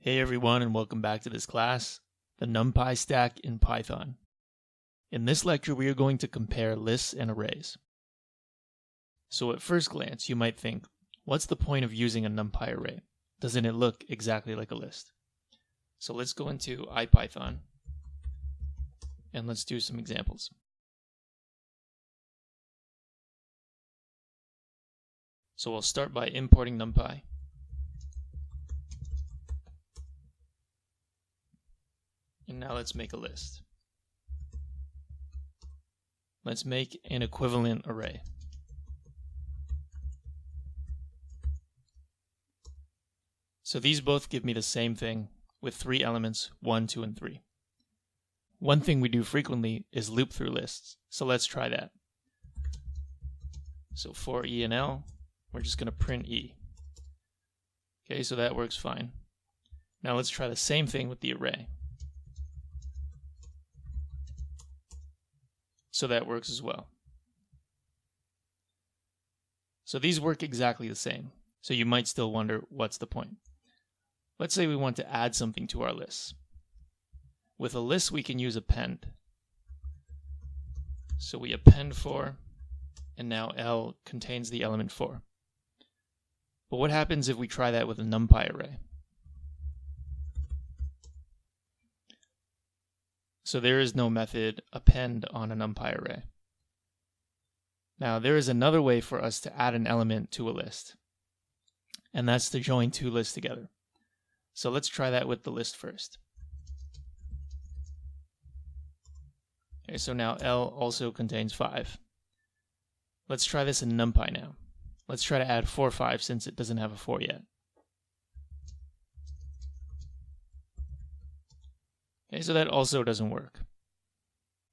Hey everyone, and welcome back to this class, the Numpy stack in Python. In this lecture, we are going to compare lists and arrays. So at first glance, you might think, what's the point of using a Numpy array? Doesn't it look exactly like a list? So let's go into IPython, and let's do some examples. So we'll start by importing Numpy. And now let's make a list. Let's make an equivalent array. So these both give me the same thing with 3 elements, 1, 2, and 3. One thing we do frequently is loop through lists, so let's try that. So for E and L, we're just going to print E. Okay, so that works fine. Now let's try the same thing with the array. So that works as well. So these work exactly the same. So you might still wonder, what's the point? Let's say we want to add something to our list. With a list, we can use append. So we append 4, and now L contains the element 4. But what happens if we try that with a Numpy array? So there is no method append on a Numpy array. Now there is another way for us to add an element to a list, and that's to join 2 lists together. So let's try that with the list first. Okay, so now L also contains 5. Let's try this in Numpy now. Let's try to add 4, 5 since it doesn't have a 4 yet. Okay, so that also doesn't work.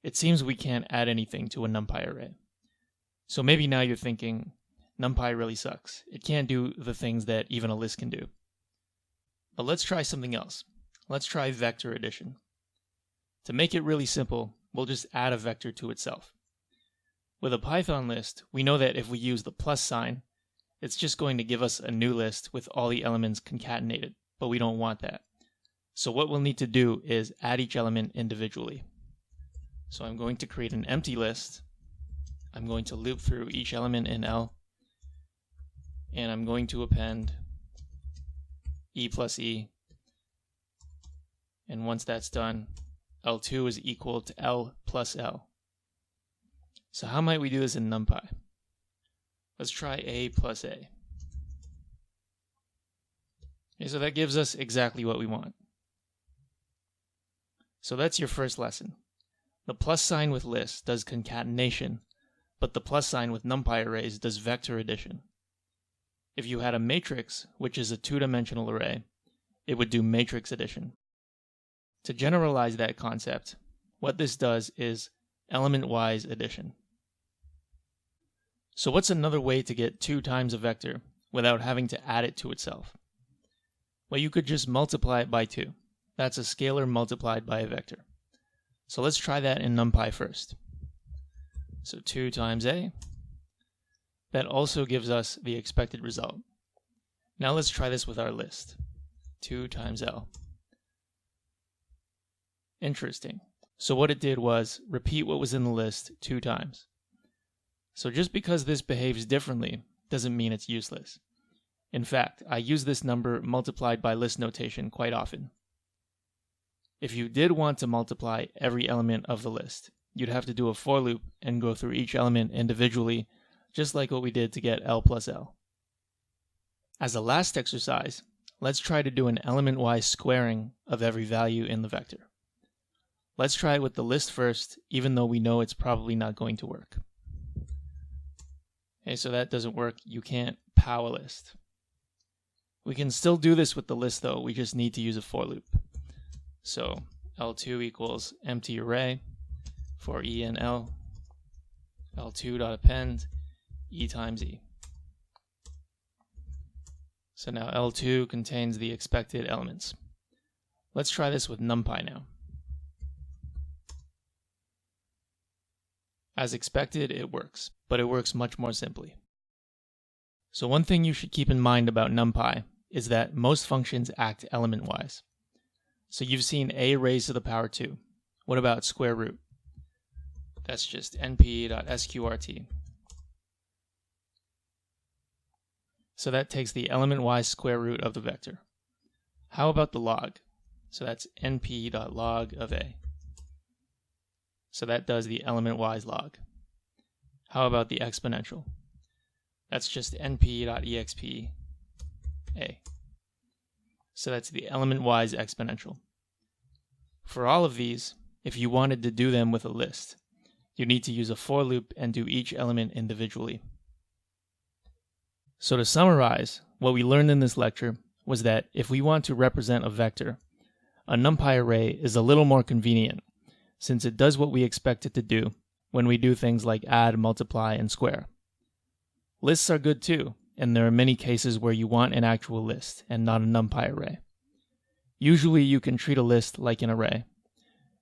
It seems we can't add anything to a Numpy array. So maybe now you're thinking, Numpy really sucks. It can't do the things that even a list can do. But let's try something else. Let's try vector addition. To make it really simple, we'll just add a vector to itself. With a Python list, we know that if we use the plus sign, it's just going to give us a new list with all the elements concatenated, but we don't want that. So what we'll need to do is add each element individually. So I'm going to create an empty list. I'm going to loop through each element in L, and I'm going to append E plus E. And once that's done, L2 is equal to L plus L. So how might we do this in Numpy? Let's try A plus A. Okay, so that gives us exactly what we want. So that's your first lesson. The plus sign with lists does concatenation, but the plus sign with Numpy arrays does vector addition. If you had a matrix, which is a 2-dimensional array, it would do matrix addition. To generalize that concept, what this does is element-wise addition. So what's another way to get 2 times a vector without having to add it to itself? Well, you could just multiply it by 2. That's a scalar multiplied by a vector. So let's try that in Numpy first. So 2 times A. That also gives us the expected result. Now let's try this with our list. 2 times L. Interesting. So what it did was repeat what was in the list 2 times. So just because this behaves differently doesn't mean it's useless. In fact, I use this number multiplied by list notation quite often. If you did want to multiply every element of the list, you'd have to do a for loop and go through each element individually, just like what we did to get L plus L. As a last exercise, let's try to do an element-wise squaring of every value in the vector. Let's try it with the list first, even though we know it's probably not going to work. Okay, so that doesn't work. You can't pow a list. We can still do this with the list though, we just need to use a for loop. So L2 equals empty array for E and L, L2.append E times E. So now L2 contains the expected elements. Let's try this with Numpy now. As expected, it works, but it works much more simply. So one thing you should keep in mind about Numpy is that most functions act element-wise. So you've seen a raised to the power 2. What about square root? That's just np.sqrt. So that takes the element-wise square root of the vector. How about the log? So that's np.log of a. So that does the element-wise log. How about the exponential? That's just np.exp a. So that's the element-wise exponential. For all of these, if you wanted to do them with a list, you need to use a for loop and do each element individually. So to summarize, what we learned in this lecture was that if we want to represent a vector, a NumPy array is a little more convenient, since it does what we expect it to do when we do things like add, multiply, and square. Lists are good too, and there are many cases where you want an actual list and not a NumPy array. Usually you can treat a list like an array.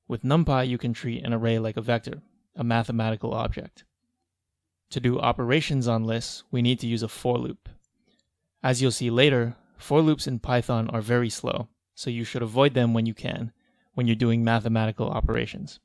With NumPy you can treat an array like a vector, a mathematical object. To do operations on lists, we need to use a for loop. As you'll see later, for loops in Python are very slow, so you should avoid them when you can, when you're doing mathematical operations.